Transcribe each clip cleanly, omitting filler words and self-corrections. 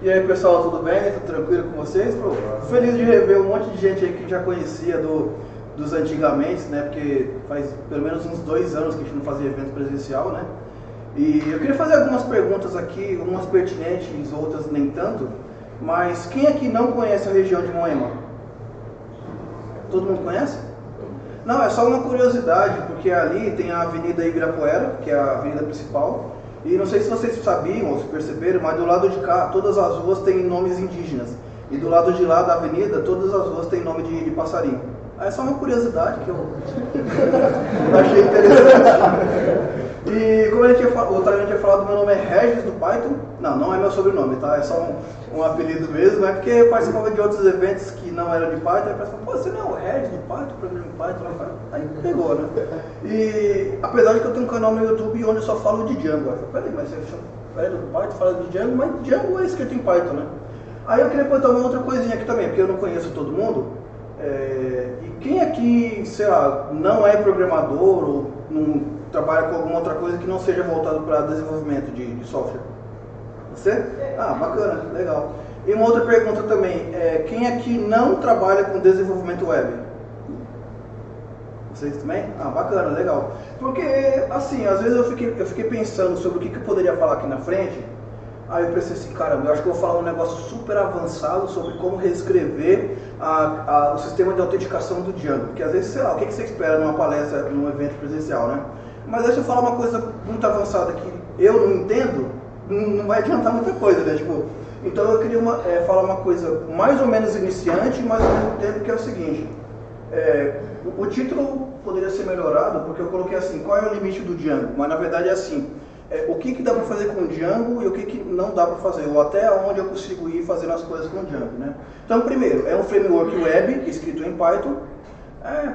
E aí pessoal, tudo bem? Tudo tranquilo com vocês? Pô, feliz de rever um monte de gente aí que já conhecia dos antigamente, né? Porque faz pelo menos uns 2 anos que a gente não fazia evento presencial, né? E eu queria fazer algumas perguntas aqui, umas pertinentes, outras nem tanto. Mas quem aqui não conhece a região de Moema? Todo mundo conhece? Não, é só uma curiosidade, porque ali tem a Avenida Ibirapuera, que é a avenida principal. E não sei se vocês sabiam ou se perceberam, mas do lado de cá, todas as ruas têm nomes indígenas. E do lado de lá da avenida, todas as ruas têm nome de passarinho. É só uma curiosidade que eu achei interessante. E como o Taiwan tinha falado, meu nome é Regis do Python. Não, não é meu sobrenome, tá? É só um apelido mesmo. É porque eu participava de outros eventos que não eram de Python. Aí o pessoal, pô, você não é o Regis do Python, programa de Python? Aí pegou, né? E apesar de que eu tenho um canal no YouTube onde eu só falo de Django. Eu falei, peraí, mas você é do Python, fala de Django, mas Django é escrito em Python, né? Aí eu queria perguntar uma outra coisinha aqui também, porque eu não conheço todo mundo. E quem aqui, sei lá, não é programador ou não trabalha com alguma outra coisa que não seja voltado para desenvolvimento de software? Você? Ah, bacana, legal. E uma outra pergunta também, quem aqui não trabalha com desenvolvimento web? Vocês também? Ah, bacana, legal. Porque, assim, às vezes eu fiquei pensando sobre o que eu poderia falar aqui na frente. Aí eu pensei assim, caramba, eu acho que eu vou falar um negócio super avançado sobre como reescrever o sistema de autenticação do Django. Porque às vezes, sei lá, o que você espera numa palestra, num evento presencial, né? Mas aí se eu falar uma coisa muito avançada que eu não entendo, não vai adiantar muita coisa, né? Tipo, então eu queria falar uma coisa mais ou menos iniciante, mas ao mesmo tempo que é o seguinte. O título poderia ser melhorado porque eu coloquei assim, qual é o limite do Django? Mas na verdade é assim, o que dá para fazer com o Django e o que não dá para fazer, ou até onde eu consigo ir fazendo as coisas com o Django, né? Então primeiro, é um framework web escrito em Python.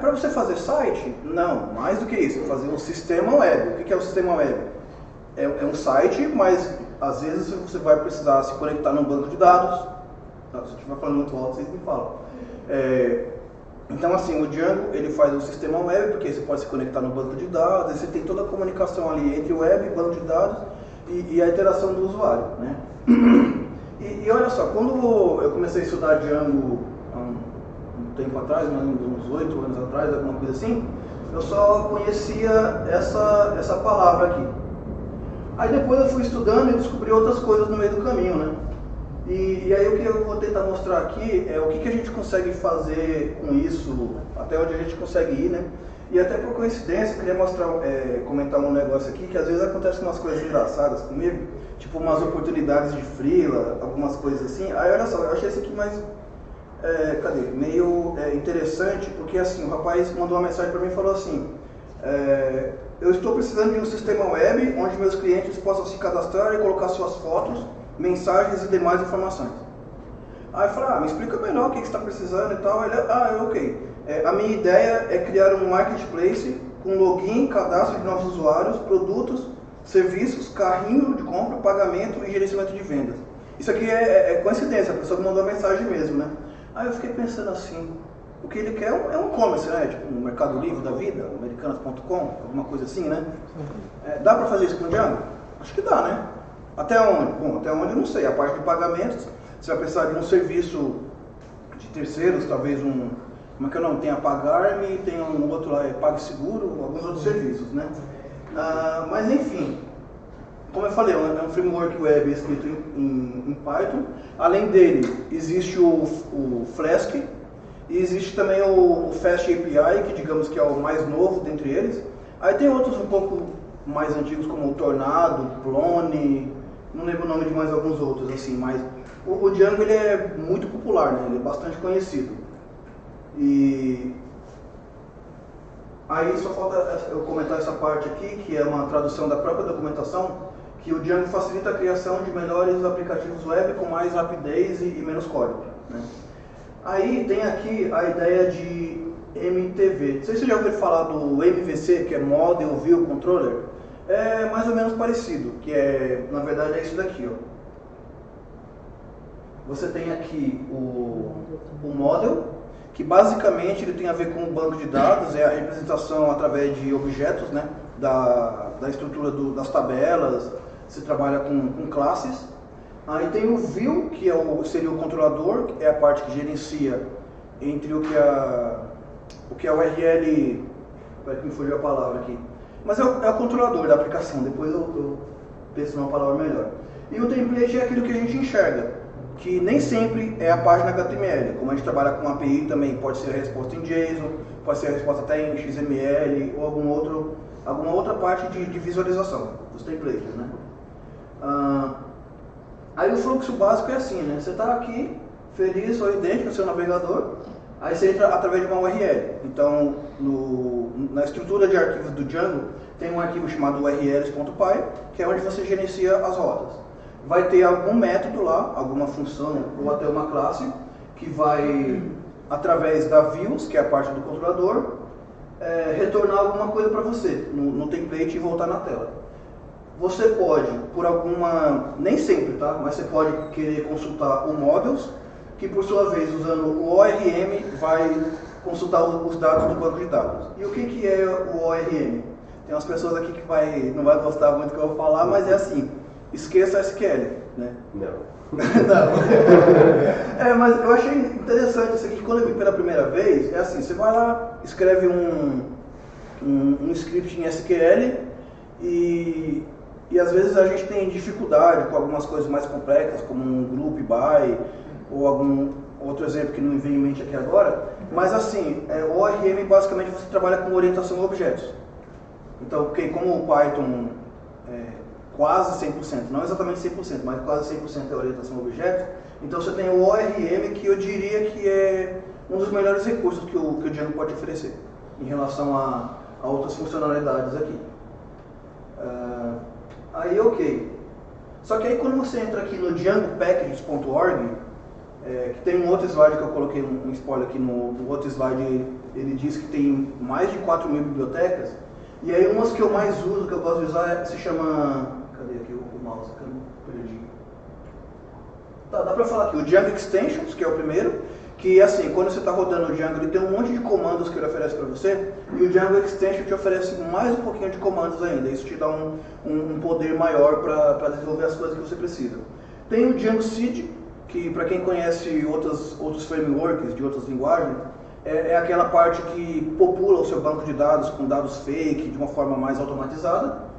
Para você fazer site? Não, mais do que isso, fazer um sistema web. O que é o sistema web? É um site, mas às vezes você vai precisar se conectar num banco de dados. Se eu estiver falando muito alto, vocês me falam. Então assim, o Django ele faz um sistema web, porque você pode se conectar no banco de dados, você tem toda a comunicação ali entre web, banco de dados e a interação do usuário, né? E olha só, quando eu comecei a estudar Django um tempo atrás, uns 8 anos atrás, alguma coisa assim, eu só conhecia essa palavra aqui. Aí depois eu fui estudando e descobri outras coisas no meio do caminho, né? E aí o que eu vou tentar mostrar aqui é o que a gente consegue fazer com isso, até onde a gente consegue ir, né? E até por coincidência, eu queria comentar um negócio aqui, que às vezes acontecem umas coisas engraçadas comigo, tipo umas oportunidades de freela, algumas coisas assim. Aí olha só, eu achei esse aqui mais, meio interessante, porque assim, o rapaz mandou uma mensagem para mim e falou assim, eu estou precisando de um sistema web onde meus clientes possam se cadastrar e colocar suas fotos, mensagens e demais informações. Aí eu falei, me explica melhor o que você está precisando e tal. Ele, ok. A minha ideia é criar um marketplace com login, cadastro de novos usuários, produtos, serviços, carrinho de compra, pagamento e gerenciamento de vendas. Isso aqui é coincidência, a pessoa me mandou a mensagem mesmo, né? Aí eu fiquei pensando assim, o que ele quer é um e-commerce, né? Tipo um Mercado Livre da vida, americanas.com, alguma coisa assim, né? Dá para fazer isso com o Django? Acho que dá, né? Até onde? Bom, até onde eu não sei. A parte de pagamentos, você vai precisar de um serviço de terceiros, talvez como é que eu não? Tem a Pagar.me, tem um outro lá, PagSeguro, alguns outros serviços, né? Mas enfim, como eu falei, é um framework web escrito em Python. Além dele, existe o Flask e existe também o Fast API, que digamos que é o mais novo dentre eles. Aí tem outros um pouco mais antigos como o Tornado, Plone, não lembro o nome de mais alguns outros, assim, mas o Django ele é muito popular, né? Ele é bastante conhecido. E aí só falta eu comentar essa parte aqui, que é uma tradução da própria documentação, que o Django facilita a criação de melhores aplicativos web com mais rapidez e menos código, né? Aí tem aqui a ideia de MTV. Não sei se você já ouviu falar do MVC, que é Model View Controller. É mais ou menos parecido, que na verdade é isso daqui, ó. Você tem aqui o model, que basicamente ele tem a ver com o banco de dados, é a representação através de objetos, né, da estrutura das tabelas, você trabalha com classes. Aí tem o view, que seria o controlador, que é a parte que gerencia entre o que é o URL, para que me fugiu a palavra aqui, mas é o controlador da aplicação, depois eu penso numa palavra melhor. E o template é aquilo que a gente enxerga, que nem sempre é a página HTML, como a gente trabalha com API também, pode ser a resposta em JSON, pode ser a resposta até em XML ou alguma outra parte de visualização dos templates, né? Aí o fluxo básico é assim, né? Você está aqui, feliz, sorridente com o seu navegador, aí você entra através de uma URL. Então, na estrutura de arquivos do Django, tem um arquivo chamado urls.py, que é onde você gerencia as rotas. Vai ter algum método lá, alguma função ou até uma classe, que vai, através da views, que é a parte do controlador, retornar alguma coisa para você no template e voltar na tela. Você pode, por nem sempre, tá? Mas você pode querer consultar o Models, que por sua vez, usando o ORM, vai consultar os dados do banco de dados. E o que é o ORM? Tem umas pessoas aqui que não vai gostar muito do que eu vou falar, mas é assim, esqueça SQL, né? Não. Não. Mas eu achei interessante isso aqui, quando eu vi pela primeira vez, é assim, você vai lá, escreve um script em SQL e às vezes a gente tem dificuldade com algumas coisas mais complexas, como um group by, ou algum outro exemplo que não me vem em mente aqui agora, mas assim, o ORM basicamente você trabalha com orientação a objetos. Então, como o Python quase 100%, não exatamente 100%, mas quase 100% é orientação a objetos, então você tem o ORM, que eu diria que é um dos melhores recursos que o Django pode oferecer em relação a outras funcionalidades aqui. Aí ok. Só que aí quando você entra aqui no djangopackages.org, que tem um outro slide que eu coloquei um spoiler aqui no outro slide, ele diz que tem mais de 4.000 bibliotecas, e aí umas que eu mais uso, que eu gosto de usar, se chama... Cadê aqui o mouse? Que eu perdi. Tá, dá pra falar aqui, o Django Extensions, que é o primeiro, que assim, quando você está rodando o Django, ele tem um monte de comandos que ele oferece para você, e o Django Extension te oferece mais um pouquinho de comandos ainda, isso te dá um poder maior para desenvolver as coisas que você precisa. Tem o Django Seed, que para quem conhece outros frameworks de outras linguagens, é aquela parte que popula o seu banco de dados com dados fake de uma forma mais automatizada.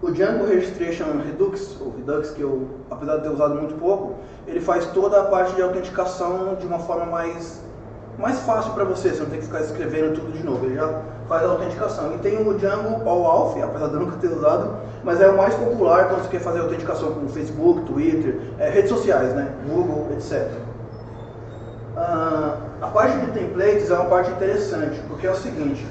O Django Registration Redux, ou Redux, que eu, apesar de ter usado muito pouco, ele faz toda a parte de autenticação de uma forma mais fácil para você não ter que ficar escrevendo tudo de novo, ele já faz a autenticação. E tem o Django OAuth, apesar de eu nunca ter usado, mas é o mais popular quando você quer fazer autenticação com Facebook, Twitter, redes sociais, né? Google, etc. A parte de templates é uma parte interessante, porque é o seguinte: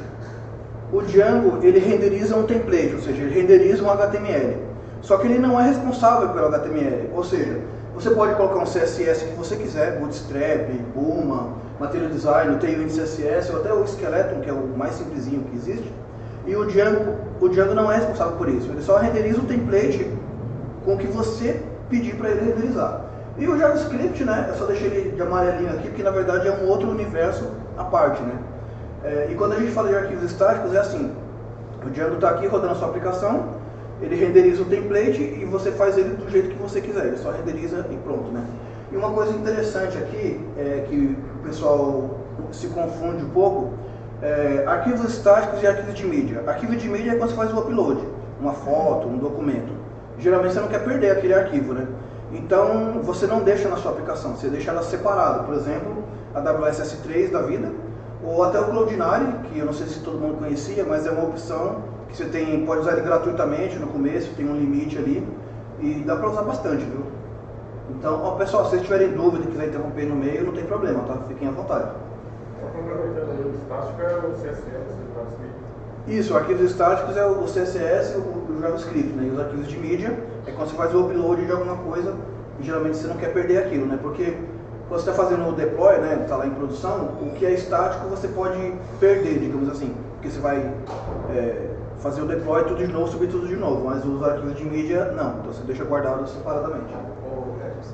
o Django, ele renderiza um template, ou seja, ele renderiza um HTML. Só que ele não é responsável pelo HTML, ou seja, você pode colocar um CSS que você quiser, Bootstrap, Puma, Material Design, o Tailwind CSS, ou até o Skeleton, que é o mais simplesinho que existe. E o Django não é responsável por isso, ele só renderiza o template com o que você pedir para ele renderizar. E o JavaScript, né, eu só deixei ele de amarelinho aqui, porque na verdade é um outro universo à parte, né. E quando a gente fala de arquivos estáticos, é assim, o Django está aqui rodando a sua aplicação, ele renderiza o template e você faz ele do jeito que você quiser, ele só renderiza e pronto, né? E uma coisa interessante aqui, que o pessoal se confunde um pouco, arquivos estáticos e arquivos de mídia. Arquivo de mídia é quando você faz o upload, uma foto, um documento. Geralmente você não quer perder aquele arquivo, né? Então você não deixa na sua aplicação, você deixa ela separada, por exemplo, a AWS S3 da vida, ou até o Cloudinary, que eu não sei se todo mundo conhecia, mas é uma opção que você pode usar ele gratuitamente no começo, tem um limite ali, e dá para usar bastante, viu? Então, pessoal, se vocês tiverem dúvida e quiser interromper no meio, não tem problema, tá? Fiquem à vontade. Só complementando aí, o estático é o CSS, o JavaScript. Isso, arquivos estáticos é o CSS e o JavaScript, né? E os arquivos de mídia é quando você faz o upload de alguma coisa, e geralmente você não quer perder aquilo, né? Porque quando você está fazendo o deploy, né, está lá em produção, o que é estático você pode perder, digamos assim, porque você vai fazer o deploy tudo de novo, subir tudo de novo, mas os arquivos de mídia não, então você deixa guardado separadamente. Ô, Regis,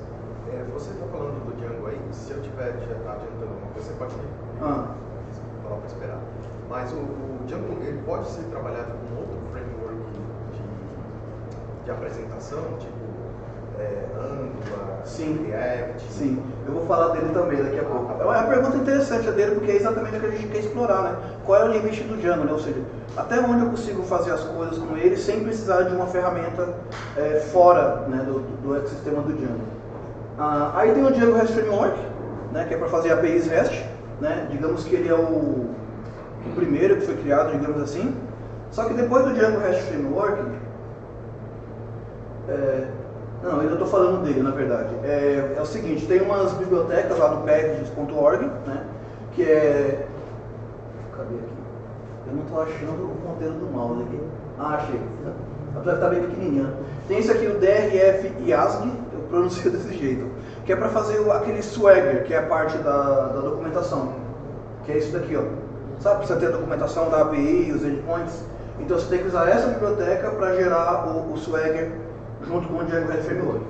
você está falando do Django aí, se eu estiver adiantando alguma coisa, você pode falar para esperar. Mas o Django, ele pode ser trabalhado com outro framework de apresentação, tipo Angular, Sim. React? Sim, eu vou falar dele também daqui a pouco. É uma pergunta interessante a dele, porque é exatamente o que a gente quer explorar, né? Qual é o limite do Django, né? Ou seja, até onde eu consigo fazer as coisas com ele sem precisar de uma ferramenta fora, né, do ecossistema do Django. Aí tem o Django REST Framework, né, que é para fazer APIs REST, né? Digamos que ele é o primeiro que foi criado, digamos assim. Só que depois do Django REST Framework, não, eu estou falando dele, na verdade. É o seguinte, tem umas bibliotecas lá no packages.org, né, que é... Cadê aqui? Eu não estou achando o ponteiro do mouse aqui. Achei. Apesar de estar bem pequenininha. Tem esse aqui, o DRF IASG, eu pronuncio desse jeito, que é para fazer aquele Swagger, que é a parte da documentação. Que é isso daqui, ó. Sabe, você tem a documentação da API, os endpoints. Então você tem que usar essa biblioteca para gerar o Swagger junto com o Django REST Framework.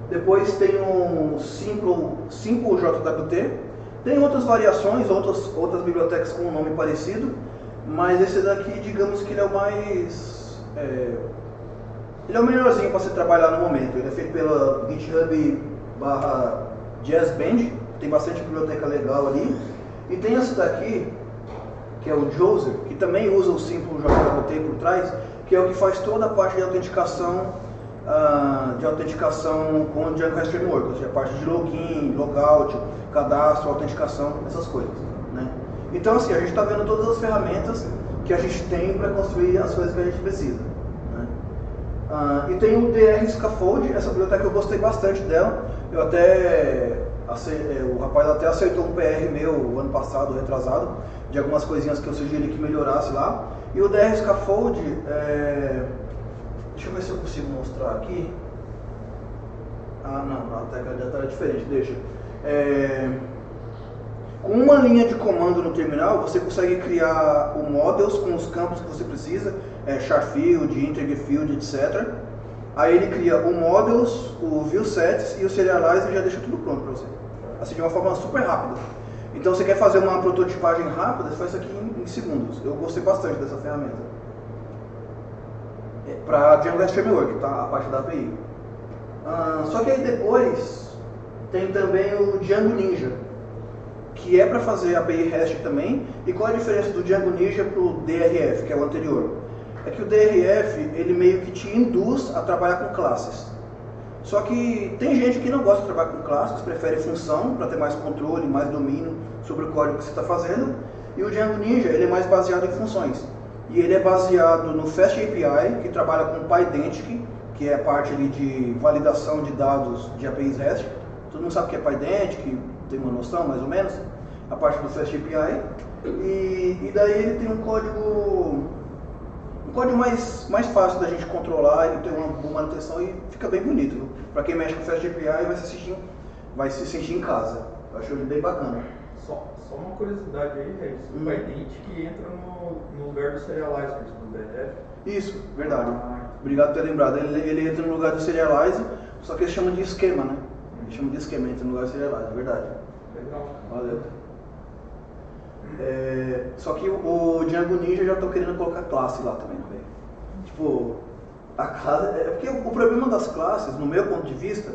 Depois tem um Simple JWT. Tem outras variações, outras bibliotecas com um nome parecido, mas esse daqui, digamos que ele é o mais... ele é o melhorzinho para você trabalhar no momento. Ele é feito pela GitHub/JazzBand, tem bastante biblioteca legal ali. E tem esse daqui, que é o Joser, que também usa o Simple JWT por trás, que é o que faz toda a parte de autenticação com o Django REST Framework, ou seja, a parte de login, logout, cadastro, autenticação, essas coisas, né? Então assim, a gente está vendo todas as ferramentas que a gente tem para construir as coisas que a gente precisa, né? E tem o DR Scaffold, essa biblioteca eu gostei bastante dela, o rapaz até aceitou um PR meu ano passado, retrasado, de algumas coisinhas que eu sugeri que melhorasse lá. E o DR Scaffold, deixa eu ver se eu consigo mostrar aqui. Não, a tecla já está diferente, deixa. Com uma linha de comando no terminal, você consegue criar o models com os campos que você precisa, char field, integer field, etc. Aí ele cria o models, o view sets e o serializer e já deixa tudo pronto para você. Assim, de uma forma super rápida. Então você quer fazer uma prototipagem rápida, você faz isso aqui em segundos. Eu gostei bastante dessa ferramenta. Para Django REST Framework, tá? A parte da API. Só que aí depois tem também o Django Ninja, que é para fazer API REST também. E qual é a diferença do Django Ninja para o DRF, que é o anterior? É que o DRF, ele meio que te induz a trabalhar com classes. Só que tem gente que não gosta de trabalhar com classes, prefere função para ter mais controle, mais domínio sobre o código que você está fazendo. E o Django Ninja, ele é mais baseado em funções. E ele é baseado no Fast API, que trabalha com PyDentic, que é a parte ali de validação de dados de APIs REST. Todo mundo sabe o que é PyDentic, tem uma noção mais ou menos, a parte do Fast API. E daí ele tem um código mais fácil da gente controlar, ele tem uma boa manutenção e fica bem bonito. Para quem mexe com Fast API vai se sentir em casa. Eu acho ele bem bacana. Só uma curiosidade aí, Regis. O PyDentic entra no lugar do Serializer do DRF? Isso, verdade. Obrigado por ter lembrado. Ele entra no lugar do Serializer, só que eles chamam de esquema, né? Eles chamam de esquema, entra no lugar do Serializer, verdade. Legal. Valeu. Só que o Django Ninja já estou querendo colocar classe lá também, né? Tipo, a classe... porque o problema das classes, no meu ponto de vista,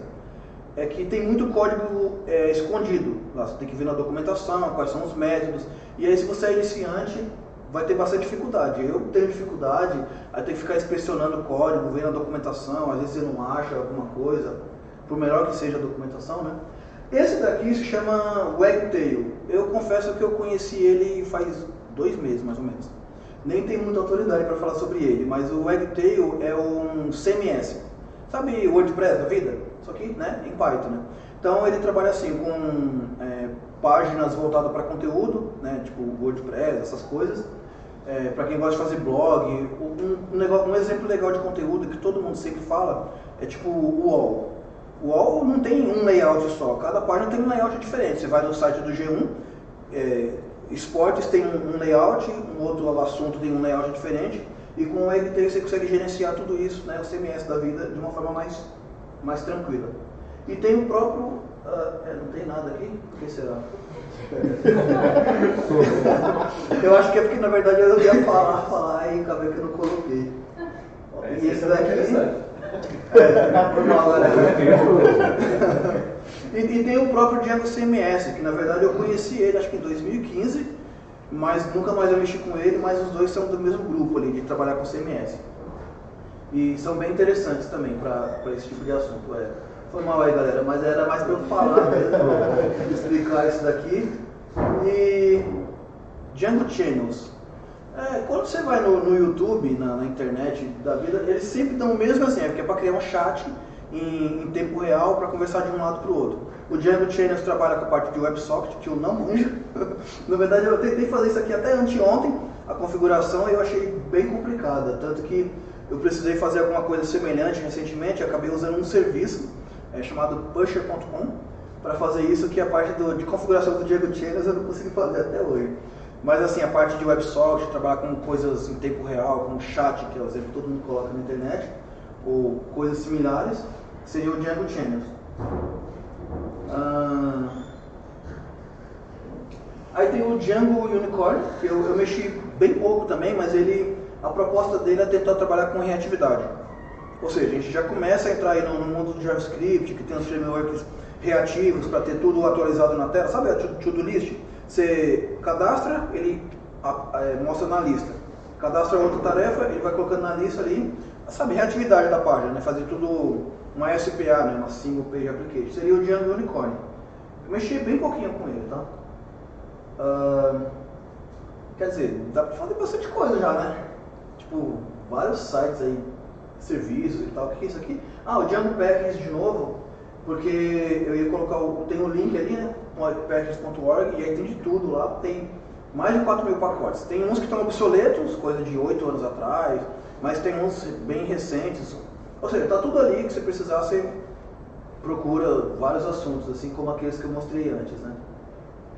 é que tem muito código escondido. Lá você tem que ver na documentação, quais são os métodos. E aí se você é iniciante, vai ter bastante dificuldade. Eu tenho dificuldade, aí tem que ficar inspecionando o código, vendo a documentação, às vezes você não acha alguma coisa, por melhor que seja a documentação, né? Esse daqui se chama Wagtail. Eu confesso que eu conheci ele faz 2 meses, mais ou menos. Nem tenho muita autoridade para falar sobre ele, mas o Wagtail é um CMS. Sabe o WordPress da vida? Só que, né, em Python, né? Então ele trabalha assim, com páginas voltadas para conteúdo, né, tipo WordPress, essas coisas. Para quem gosta de fazer blog, um exemplo legal de conteúdo que todo mundo sempre fala é tipo o UOL. O UOL não tem um layout só, cada página tem um layout diferente. Você vai no site do G1, esportes tem um layout, um outro assunto tem um layout diferente, e com o Wagtail você consegue gerenciar tudo isso, né, o CMS da vida, de uma forma mais tranquila. E tem o próprio... não tem nada aqui? Por que será? Eu acho que é porque na verdade eu ia falar e acabei que eu não coloquei. E esse daqui... Foi mal, galera. E tem o próprio Django CMS, que na verdade eu conheci ele acho que em 2015, mas nunca mais eu mexi com ele, mas os dois são do mesmo grupo ali, de trabalhar com CMS. E são bem interessantes também para esse tipo de assunto. Foi mal aí, galera, mas era mais para eu falar mesmo, explicar isso daqui. E Django Channels. Quando você vai no YouTube, na internet da vida, eles sempre dão o mesmo exemplo, que é para criar um chat em tempo real para conversar de um lado para o outro. O Django Channels trabalha com a parte de WebSocket, que eu não manjo. Na verdade, eu tentei fazer isso aqui até anteontem, a configuração, e eu achei bem complicada. Tanto que eu precisei fazer alguma coisa semelhante recentemente, acabei usando um serviço chamado Pusher.com para fazer isso, que a parte de configuração do Django Channels eu não consegui fazer até hoje. Mas assim, a parte de WebSocket, trabalhar com coisas em tempo real, com chat, que é o exemplo que todo mundo coloca na internet, ou coisas similares, seria o Django Channels. Aí tem o Django Unicorn, que eu mexi bem pouco também, mas a proposta dele é tentar trabalhar com reatividade. Ou seja, a gente já começa a entrar aí no mundo do JavaScript, que tem os frameworks reativos para ter tudo atualizado na tela. Sabe a to-do list? Você cadastra, ele mostra na lista. Cadastra outra tarefa, ele vai colocando na lista ali. Sabe, reatividade da página, né? Fazer tudo uma SPA, né? Uma Single Page Application. Seria o Django Unicorn. Eu mexi bem pouquinho com ele, tá? Quer dizer, dá pra fazer bastante coisa já, né? Tipo, vários sites aí, serviços e tal. O que é isso aqui? O Django Package de novo, porque eu ia colocar, tem um link ali, né? Package.org, e aí tem de tudo lá, tem mais de 4.000 pacotes. Tem uns que estão obsoletos, coisa de 8 anos atrás, mas tem uns bem recentes. Ou seja, tá tudo ali que você precisar, você procura vários assuntos, assim como aqueles que eu mostrei antes, né?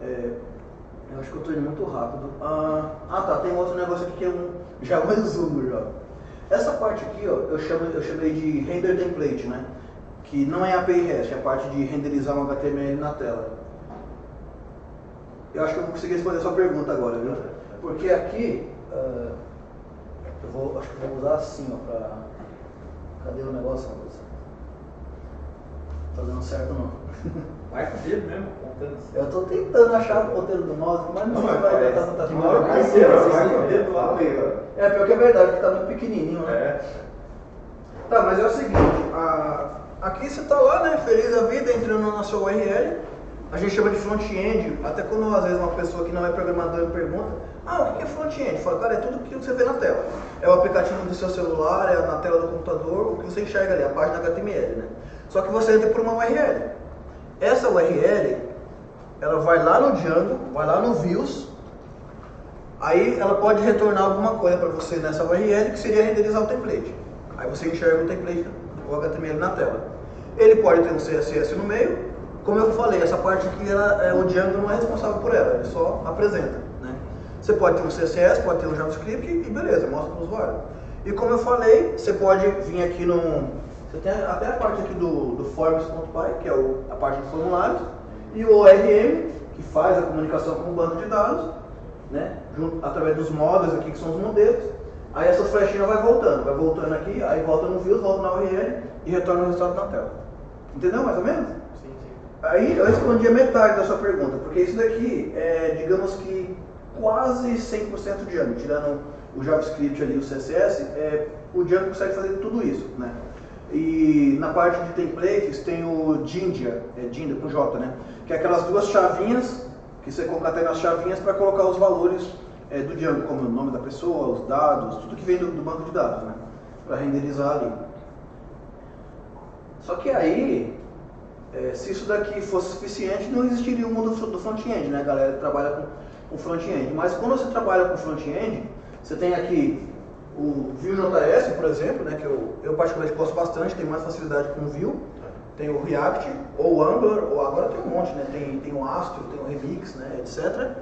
Eu acho que eu estou indo muito rápido. Tá, tem outro negócio aqui que é já um resumo já. Essa parte aqui, ó, eu chamei de render template, né? Que não é API REST, é a parte de renderizar um HTML na tela. Eu acho que eu vou conseguir responder a sua pergunta agora, viu? Porque aqui, acho que eu vou usar assim, ó, pra... Cadê o negócio? Não tá dando certo não. Vai com o dedo mesmo, apontando assim. Eu tô tentando achar o ponteiro do mouse, mas não vai dar tanta que hora vai ser, vai com o dedo lá. Pior que é verdade, que tá muito pequenininho, né? Tá, mas é o seguinte, aqui você tá lá, né, feliz da vida, entrando na sua URL, a gente chama de front-end, até quando às vezes uma pessoa que não é programador pergunta, o que é front-end? Fala, cara, é tudo que você vê na tela. É o aplicativo do seu celular, é na tela do computador, o que você enxerga ali, a página HTML, né? Só que você entra por uma URL. Essa URL, ela vai lá no Django, vai lá no Views, aí ela pode retornar alguma coisa para você nessa URL, que seria renderizar o template. Aí você enxerga o template, o HTML na tela. Ele pode ter um CSS no meio, como eu falei, essa parte aqui, o Django não é responsável por ela, ele só apresenta, né? Você pode ter um CSS, pode ter um JavaScript e beleza, mostra para o usuário. E como eu falei, você pode vir aqui você tem até a parte aqui do forms.py, que é a parte de formulários, e o ORM, que faz a comunicação com o banco de dados, né? Através dos módulos aqui, que são os modelos. Aí essas flechinhas vai voltando aqui, aí volta no Views, volta na URL e retorna o resultado na tela. Entendeu mais ou menos? Sim. Aí eu respondi a metade da sua pergunta, porque isso daqui é, digamos que, quase 100% Django, tirando o JavaScript ali, o CSS, o Django consegue fazer tudo isso, né? E na parte de templates tem o Jinja, Jinja com J, né? Que é aquelas duas chavinhas, que você concatena as chavinhas para colocar os valores do Django, como o nome da pessoa, os dados, tudo que vem do banco de dados, né? Para renderizar ali. Só que aí, se isso daqui fosse suficiente, não existiria o mundo do front-end, né? A galera trabalha com front-end. Mas quando você trabalha com front-end, você tem aqui o Vue.js, por exemplo, né, que eu particularmente gosto bastante, tem mais facilidade com o Vue. Tem o React, ou o Angular, ou agora tem um monte, né? Tem o Astro, tem o Remix, né, etc.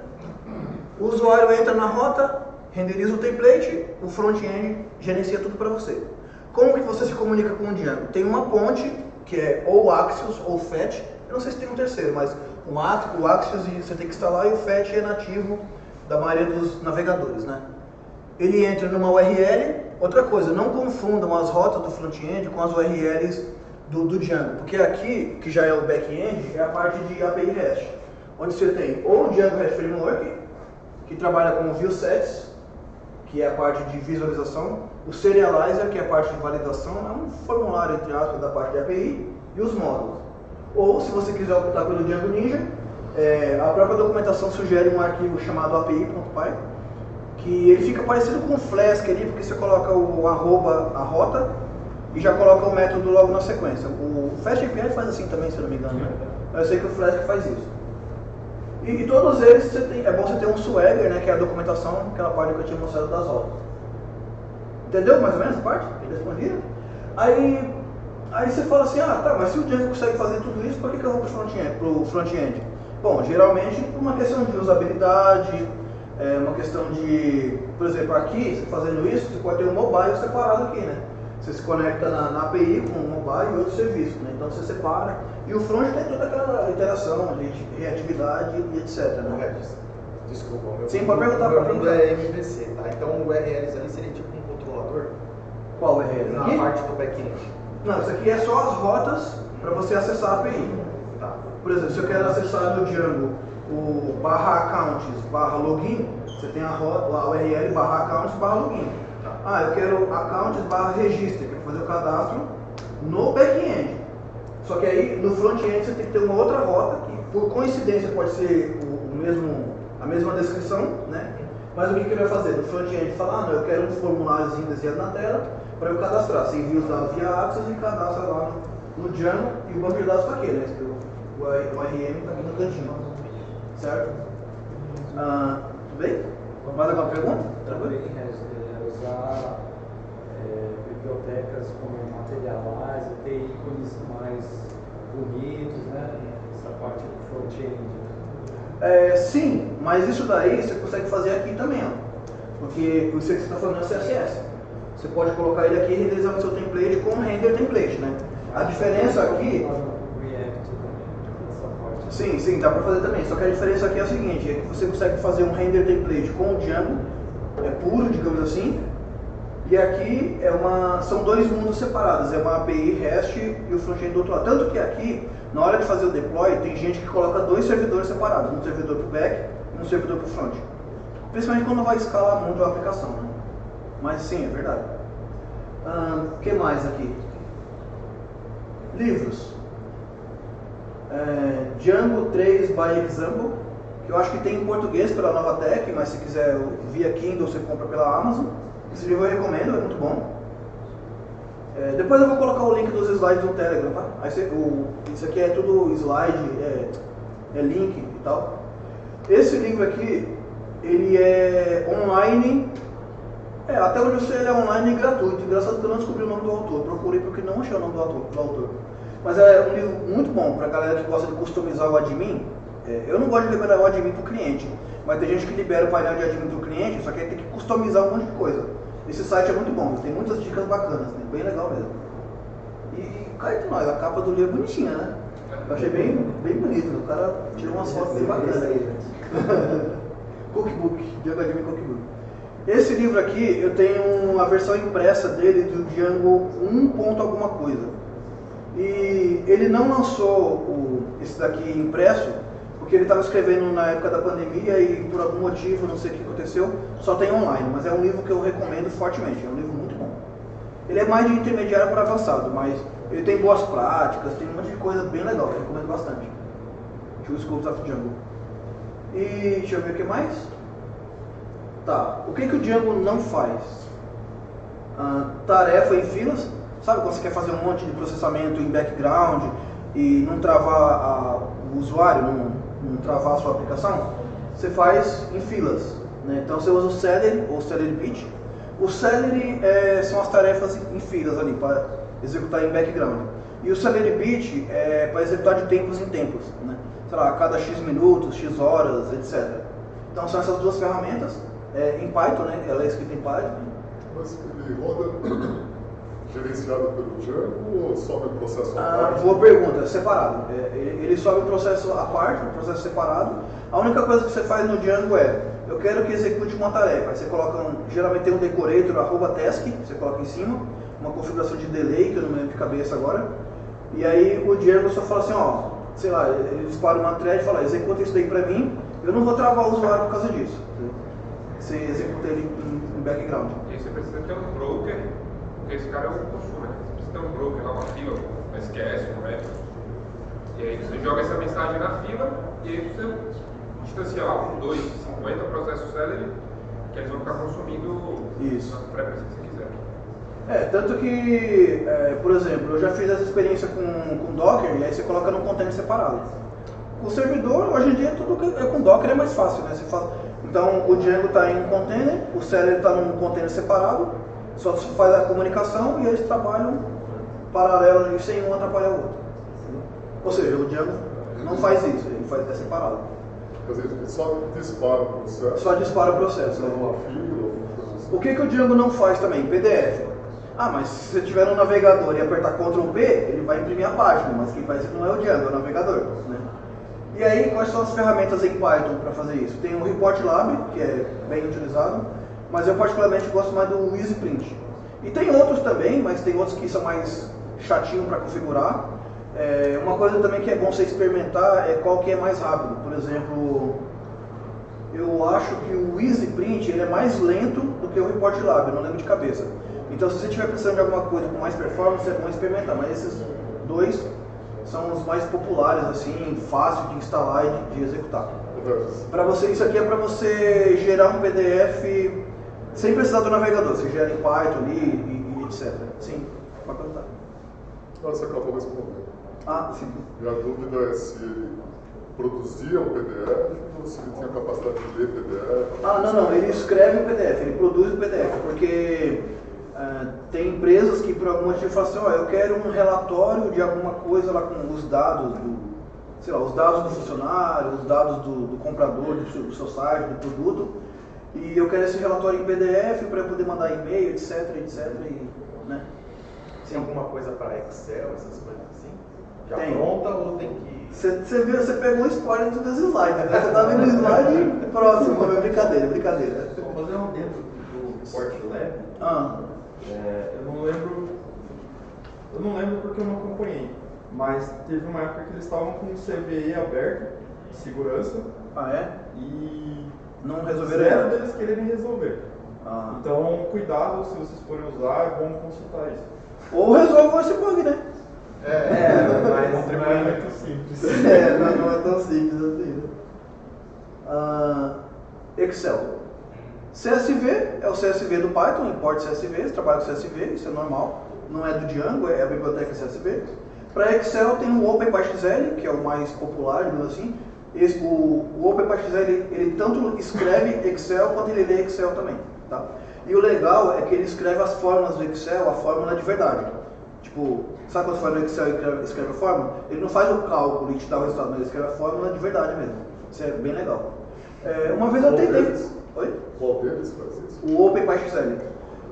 O usuário entra na rota, renderiza o template, o front-end gerencia tudo para você. Como que você se comunica com o Django? Tem uma ponte, que é ou Axios ou Fetch, eu não sei se tem um terceiro, mas o Axios você tem que instalar e o Fetch é nativo da maioria dos navegadores, né? Ele entra numa URL, Outra coisa, não confundam as rotas do front-end com as URLs do Django, porque aqui, que já é o back-end, é a parte de API REST, onde você tem ou o Django REST Framework, que trabalha com o ViewSets, que é a parte de visualização, o Serializer, que é a parte de validação, é um formulário, entre aspas, da parte de API, e os módulos. Ou, se você quiser optar pelo Django Ninja, a própria documentação sugere um arquivo chamado api.py, que ele fica parecido com o Flask ali, porque você coloca o arroba, a rota, e já coloca o método logo na sequência. O FastAPI faz assim também, se eu não me engano, né? Eu sei que o Flask faz isso. E todos eles, é bom você ter um Swagger, né, que é a documentação, aquela parte que eu tinha mostrado das rotas. Entendeu mais ou menos essa parte? Respondido? Aí você fala assim, tá, mas se o Django consegue fazer tudo isso, por que eu vou pro front-end? Bom, geralmente por uma questão de usabilidade, uma questão de, por exemplo, aqui, você fazendo isso, você pode ter um mobile separado aqui, né? Você se conecta na API com o mobile e outro serviço, né? Então você separa. E o front tem toda aquela interação de reatividade e etc. Né? Desculpa, o meu Sim, pode perguntar para mim. é MVC, tá? Então o URLs ali seria tipo um controlador? Qual URL? Na parte do back-end. Não, isso aqui é só as rotas para você acessar a API. Tá. Por exemplo, se eu quero acessar no Django o /accounts /login, você tem a URL /accounts /login. Eu quero accounts /register, que é fazer o cadastro no back-end. Só que aí no front-end você tem que ter uma outra rota, que por coincidência pode ser a mesma descrição, né? Mas o que ele vai fazer? No front-end fala, eu quero um formuláriozinho desenhado na tela para eu cadastrar. Você envia os dados via Access e cadastra lá no Django e o banco de dados está aqui, né? O ORM está aqui no cantinho, certo? Tudo bem? Mais alguma pergunta? Também usar bibliotecas como Materialize, ter ícones mais bonitos, né? Essa parte do front-end. Sim, mas isso daí você consegue fazer aqui também, porque o que você está falando é o CSS. Você pode colocar ele aqui e renderizar o seu template com um render template, né? A diferença aqui... Sim, dá para fazer também, só que a diferença aqui é a seguinte, é que você consegue fazer um render template com o Django, puro, digamos assim, e aqui são dois mundos separados, é uma API REST e o front-end do outro lado. Tanto que aqui, na hora de fazer o deploy, tem gente que coloca dois servidores separados, um servidor para o back e um servidor para o front. Principalmente quando vai escalar muito a aplicação, né? Mas sim, é verdade. O que mais aqui? Livros. Django 3 by Example, que eu acho que tem em português pela Novatec, mas se quiser via Kindle você compra pela Amazon. Esse livro eu recomendo, é muito bom. Depois eu vou colocar o link dos slides no Telegram, tá? Isso aqui é tudo slide, é link e tal. Esse livro aqui, ele é online, até onde eu sei ele é online e gratuito. Engraçado que eu não descobri o nome do autor, procurei porque não achei o nome do autor. Mas é um livro muito bom para a galera que gosta de customizar o admin. Eu não gosto de liberar o admin para o cliente, mas tem gente que libera o painel de admin para o cliente, só que aí tem que customizar um monte de coisa. Esse site é muito bom, tem muitas dicas bacanas, né? Bem legal mesmo. E cá entre nós, a capa do livro é bonitinha, né? Eu achei bem bonito, o cara tirou umas fotos bem bacanas aí. Cookbook, Django Admin Cookbook. Esse livro aqui, eu tenho a versão impressa dele do Django 1. alguma coisa. E ele não lançou esse daqui impresso, porque ele estava escrevendo na época da pandemia e por algum motivo, não sei o que aconteceu, só tem online, mas é um livro que eu recomendo fortemente, é um livro muito bom. Ele é mais de intermediário para avançado, mas ele tem boas práticas, tem um monte de coisa bem legal, eu recomendo bastante. Two Schools of Django. E deixa eu ver o que mais. Tá, o que o Django não faz? Tarefa em filas. Sabe quando você quer fazer um monte de processamento em background e não travar o usuário, não travar a sua aplicação? Você faz em filas, né? Então você usa o Celery ou Celery Beat. O Celery são as tarefas em filas ali, para executar em background. E o Celery Beat é para executar de tempos em tempos, né? Sei lá, a cada X minutos, X horas, etc. Então são essas duas ferramentas, em Python, né? Ela é escrita em Python. Mas ele roda gerenciado pelo Django ou sobe o processo à parte? Boa pergunta, separado. Ele sobe o processo à parte, o processo separado. A única coisa que você faz no Django eu quero que execute uma tarefa. Aí você coloca, geralmente tem um decorator, @task, você coloca em cima, uma configuração de delay, que eu não me lembro de cabeça agora. E aí o Django só fala assim, ó, sei lá, ele dispara uma thread e fala, executa isso daí pra mim, eu não vou travar o usuário por causa disso. Você executa ele em background. E aí você precisa ter um broker, porque esse cara é o consumer, você precisa ter um broker lá, uma fila, uma SQS, um web. E aí você joga essa mensagem na fila e aí você distancia lá 1, 2, 50 processos celery que eles vão ficar consumindo isso. a frequência que você quiser. Tanto que, por exemplo, eu já fiz essa experiência com Docker e aí você coloca num container separado. O servidor, hoje em dia, tudo que é com Docker é mais fácil, né? Você faz, então o Django está em um container, o Celery está num container separado, só faz a comunicação e eles trabalham paralelo e sem um atrapalhar o outro. Ou seja, o Django não faz isso, ele faz até separado. Quer dizer, ele só dispara o processo. Só dispara o processo. Né? Uma fila, o que o Django não faz também? PDF. Ah, mas se você tiver no navegador e apertar Ctrl+P, ele vai imprimir a página, mas quem faz isso não é o Django, é o navegador. Né? E aí, quais são as ferramentas em Python para fazer isso? Tem o ReportLab, que é bem utilizado, mas eu particularmente gosto mais do EasyPrint. E tem outros também, mas tem outros que são mais chatinhos para configurar. Uma coisa também que é bom você experimentar é qual que é mais rápido. Por exemplo, eu acho que o EasyPrint ele é mais lento do que o ReportLab, eu não lembro de cabeça. Então, se você estiver precisando de alguma coisa com mais performance, é bom experimentar. Mas esses dois são os mais populares, assim, fácil de instalar e de executar. Para você, isso aqui é para você gerar um PDF sem precisar do navegador. Você gera em Python ali e etc. Sim, pode perguntar. Você acabou de responder. Ah, sim. E a dúvida é se ele produzia um PDF ou se ele tinha capacidade de ler PDF. Ah, não, ele escreve o PDF, ele produz o PDF, porque tem empresas que por algum motivo falam assim, eu quero um relatório de alguma coisa lá com os dados os dados do funcionário, os dados do comprador, do seu site, do produto, e eu quero esse relatório em PDF para eu poder mandar e-mail, etc, né? Tem alguma coisa para Excel, essas coisas assim? Já tem. Pronta ou tem que... Você pegou o spoiler dos slides, né? Você tá vendo o slide próximo, é brincadeira. Vou fazer um dentro do ReportLab. Eu não lembro porque eu não acompanhei, mas teve uma época que eles estavam com um CVE aberto, de segurança. Ah, é? E não resolveram zero deles quererem resolver. Ah. Então, cuidado, se vocês forem usar, é bom consultar isso. Ou resolvam esse bug, né? Mas não é muito simples. Não é tão simples assim. Excel. CSV é o CSV do Python, importa CSV, você trabalha com CSV, isso é normal. Não é do Django, é a biblioteca CSV. Para Excel tem o OpenPyXL, que é o mais popular, digamos assim. O OpenPyXL ele tanto escreve Excel quanto ele lê Excel também. Tá? E o legal é que ele escreve as fórmulas do Excel, a fórmula de verdade. Tipo, sabe quando você faz no Excel e escreve a fórmula? Ele não faz o cálculo e te dá o resultado, mas ele escreve a fórmula de verdade mesmo. Isso é bem legal. Uma vez eu tentei... Oi? Qual deles faz isso? O OpenPyXL.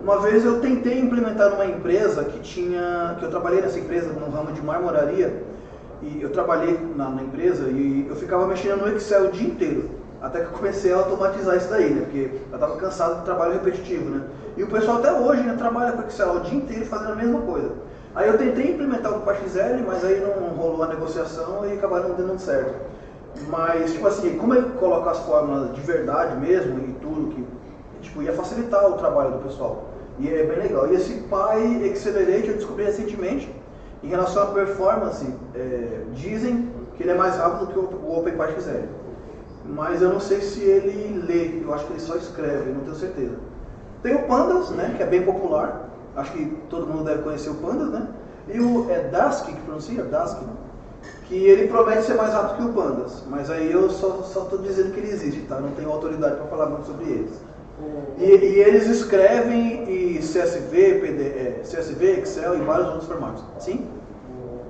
Uma vez eu tentei implementar numa empresa que eu trabalhei nessa empresa no ramo de marmoraria, e eu trabalhei na empresa e eu ficava mexendo no Excel o dia inteiro. Até que eu comecei a automatizar isso daí, né? Porque eu estava cansado do trabalho repetitivo, né? E o pessoal até hoje, né, trabalha com Excel o dia inteiro fazendo a mesma coisa. Aí eu tentei implementar o PyXL, mas aí não rolou a negociação e acabaram não dando certo. Mas, tipo assim, como ele coloca as fórmulas de verdade mesmo e tudo, que tipo, ia facilitar o trabalho do pessoal. E é bem legal. E esse PyAccelerate eu descobri recentemente, em relação à performance, dizem que ele é mais rápido que o OpenPyXL. Mas eu não sei se ele lê, eu acho que ele só escreve, não tenho certeza. Tem o Pandas, né, que é bem popular, acho que todo mundo deve conhecer o Pandas, né? E o Dask, que pronuncia, Dask, que ele promete ser mais rápido que o Pandas, mas aí eu só estou dizendo que ele existe, tá? Não tenho autoridade para falar muito sobre eles. E eles escrevem em CSV, CSV, Excel e vários outros formatos. Sim?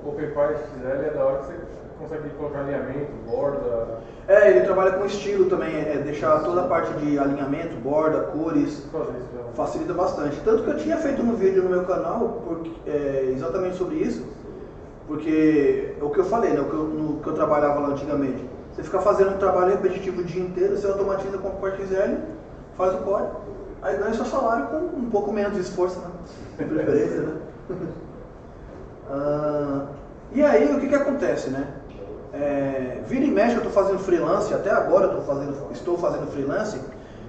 O OpenPyXL é da hora que você consegue colocar alinhamento, borda... Ele trabalha com estilo também, deixar toda a parte de alinhamento, borda, cores, facilita bastante. Tanto que eu tinha feito um vídeo no meu canal exatamente sobre isso, porque é o que eu falei, né, no que eu trabalhava lá antigamente. Você fica fazendo um trabalho repetitivo o dia inteiro, você automatiza com o PartXL, faz o código, aí ganha seu salário com um pouco menos de esforço, né? De preferência, né? E aí, o que acontece, né? Vira e mexe, eu estou fazendo freelance, até agora estou fazendo freelance,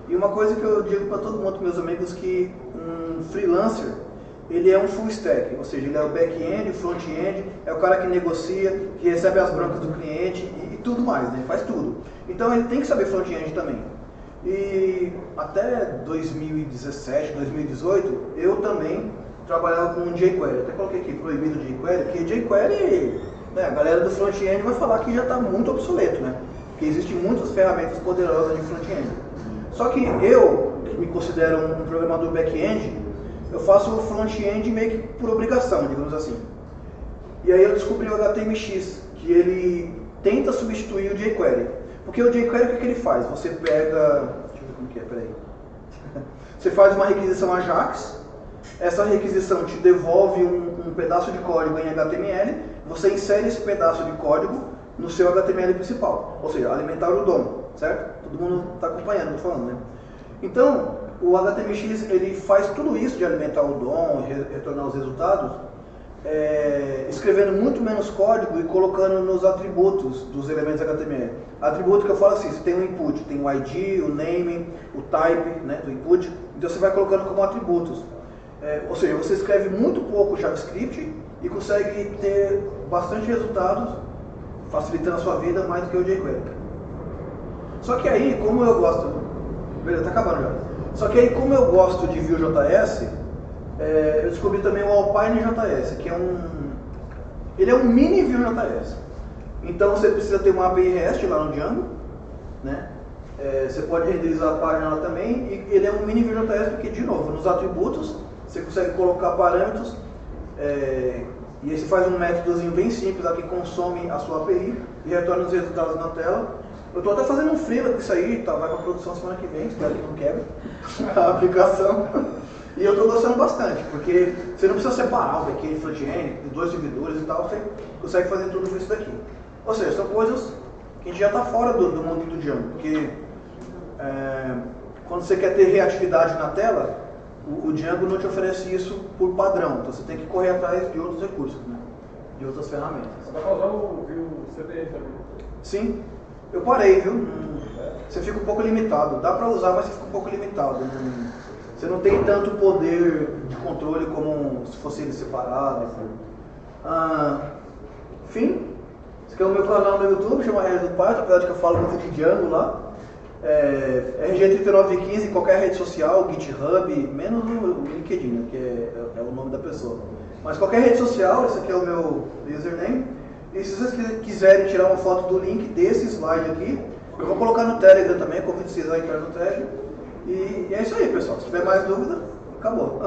e uma coisa que eu digo para todo mundo, meus amigos, que um freelancer, ele é um full stack, ou seja, ele é o back-end, o front-end, é o cara que negocia, que recebe as broncas do cliente e tudo mais, né? Ele faz tudo. Então ele tem que saber front-end também. E até 2017, 2018, eu também trabalhava com jQuery. Até coloquei aqui, proibido jQuery, porque jQuery, né, a galera do front-end vai falar que já está muito obsoleto, né? Porque existem muitas ferramentas poderosas de front-end. Só que eu, que me considero um programador back-end, eu faço o front-end meio que por obrigação, digamos assim. E aí eu descobri o HTMX, que ele tenta substituir o jQuery. Porque o jQuery, o que ele faz? Você pega... Deixa eu ver como que é, peraí. Você faz uma requisição AJAX, essa requisição te devolve um pedaço de código em HTML, você insere esse pedaço de código no seu HTML principal. Ou seja, alimentar o DOM, certo? Todo mundo está acompanhando, estou falando, né? Então, o HTMX ele faz tudo isso de alimentar o DOM, retornar os resultados, escrevendo muito menos código e colocando nos atributos dos elementos HTML. Atributo que eu falo assim, você tem um input, tem o ID, o name, o type, né, do input, então você vai colocando como atributos. Ou seja, você escreve muito pouco JavaScript e consegue ter bastante resultados, facilitando a sua vida mais do que o jQuery. Só que aí, como eu gosto... Beleza, tá acabando já. Só que aí, como eu gosto de Vue.js, eu descobri também o Alpine.js, que ele é um mini Vue.js. Então você precisa ter uma API REST lá no Django, né? Você pode renderizar a página lá também, e ele é um mini Vue.js porque, de novo, nos atributos você consegue colocar parâmetros, e aí você faz um métodozinho bem simples lá que consome a sua API e retorna os resultados na tela. Eu estou até fazendo um freela com isso aí, tá? Vai para produção semana que vem, espero que não quebre a aplicação. E eu estou gostando bastante, porque você não precisa separar o back-end e front-end, dois servidores e tal, você consegue fazer tudo com isso daqui. Ou seja, são coisas que a gente já está fora do mundo do Django, porque quando você quer ter reatividade na tela, o Django não te oferece isso por padrão, então você tem que correr atrás de outros recursos, né? De outras ferramentas. Dá para usar o CDN também? Sim, eu parei, viu? Você fica um pouco limitado, dá para usar, mas você fica um pouco limitado. Você não tem tanto poder de controle como se fosse ele separado. Enfim, esse aqui é o meu canal no YouTube, chama Regras do Python, apesar de que eu falo muito de Django lá. RG3915 em qualquer rede social, GitHub, menos o LinkedIn, né, que é o nome da pessoa. Mas qualquer rede social, esse aqui é o meu username. E se vocês quiserem tirar uma foto do link desse slide aqui, eu vou colocar no Telegram também, convido vocês a entrar no Telegram. E é isso aí, pessoal. Se tiver mais dúvida, acabou.